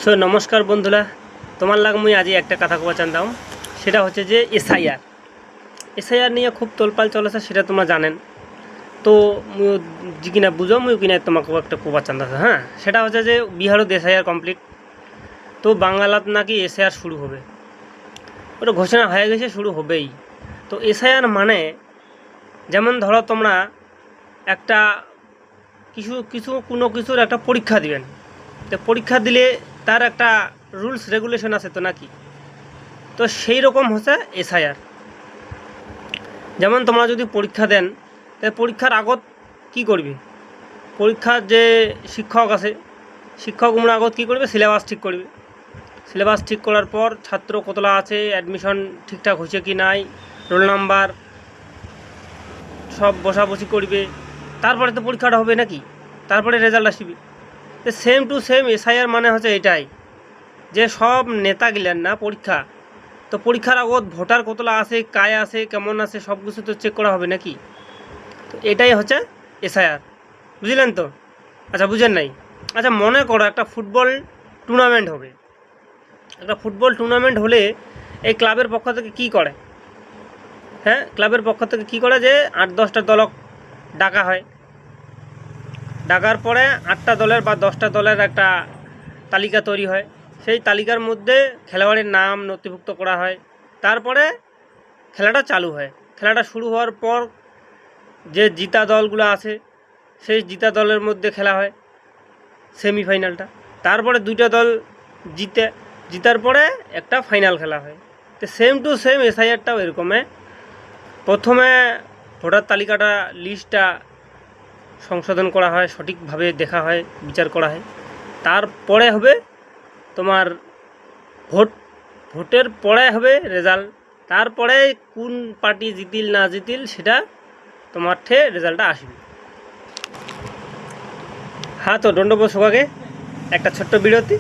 So নমস্কার বন্ধুরা, তোমার লাগ মুই আজি একটা কথা কবা চান্দাম। সেটা হচ্ছে যে এসআইআর নিয়ে খুব তোলপাল চলেছে, সেটা তোমরা জানেন। তো মুই কিনা বুঝো মুই কিনা তোমাকে একটা কবা চান্দা। হ্যাঁ, সেটা হচ্ছে যে বিহারত এসআইআর কমপ্লিট, তো বাংলাত নাকি এসআইআর শুরু হবে। ওটা ঘোষণা হয়ে গেছে, শুরু হবেই। তো এসআইআর মানে যেমন ধরো তোমরা একটা কিছু কিছু কোনো কিছুর একটা পরীক্ষা দিবেন, তো পরীক্ষা দিলে তার একটা রুলস রেগুলেশন আছে তো নাকি। তো সেই রকম হচ্ছে এসআইআর। যেমন তোমরা যদি পরীক্ষা দেন, তাই পরীক্ষার আগত কি করবে, পরীক্ষার যে শিক্ষক আছে, শিক্ষকগুলো আগত কী করবে, সিলেবাস ঠিক করবে। সিলেবাস ঠিক করার পর ছাত্র কতলা আছে, অ্যাডমিশন ঠিকঠাক হয়েছে কি নাই, রোল নাম্বার সব বসাবসি করবে। তারপরে তো পরীক্ষাটা হবে নাকি, তারপরে রেজাল্ট আসবে। তো সেম টু সেম এসআইআর মানে হচ্ছে এটাই, যে সব নেতাগিলেন না পরীক্ষা, তো পরীক্ষার আগত ভোটার কতলা আছে, কায় আছে, কেমন আছে, সব কিছু তো চেক করা হবে নাকি। তো এটাই হচ্ছে এসআইআর, বুঝলেন তো? আচ্ছা, বুঝেন নাই? আচ্ছা, মনে করো একটা ফুটবল টুর্নামেন্ট হবে। একটা ফুটবল টুর্নামেন্ট হলে এই ক্লাবের পক্ষ থেকে কী করে? হ্যাঁ, ক্লাবের পক্ষ থেকে কী করে, যে 8-10টা দলক ডাকা হয়। ডাকার পরে 8টা দলের বা 10টা দলের একটা তালিকা তৈরি হয়। সেই তালিকার মধ্যে খেলোয়াড়ের নাম নথিভুক্ত করা হয়। তারপরে খেলাটা চালু হয়। খেলাটা শুরু হওয়ার পর যে জিতা দলগুলো আছে, সেই জিতা দলের মধ্যে খেলা হয় সেমিফাইনালটা। তারপরে 2টা দল জিতার পরে একটা ফাইনাল খেলা হয়। তো সেম টু সেম এসআইআরটাও এরকমই। প্রথমে ভোটার তালিকাটা লিস্টটা সংশোধন করা হয়, সঠিকভাবে দেখা হয়, বিচার করা হয়। তারপরে হবে তোমার ভোটের পরে হবে রেজাল্ট। তারপরে কোন পার্টি জিতিল না জিতিল সেটা তোমার রেজাল্টটা আসবে। হ্যাঁ, তো দণ্ডবোধ সবাইকে একটা ছোট্ট বিরতি।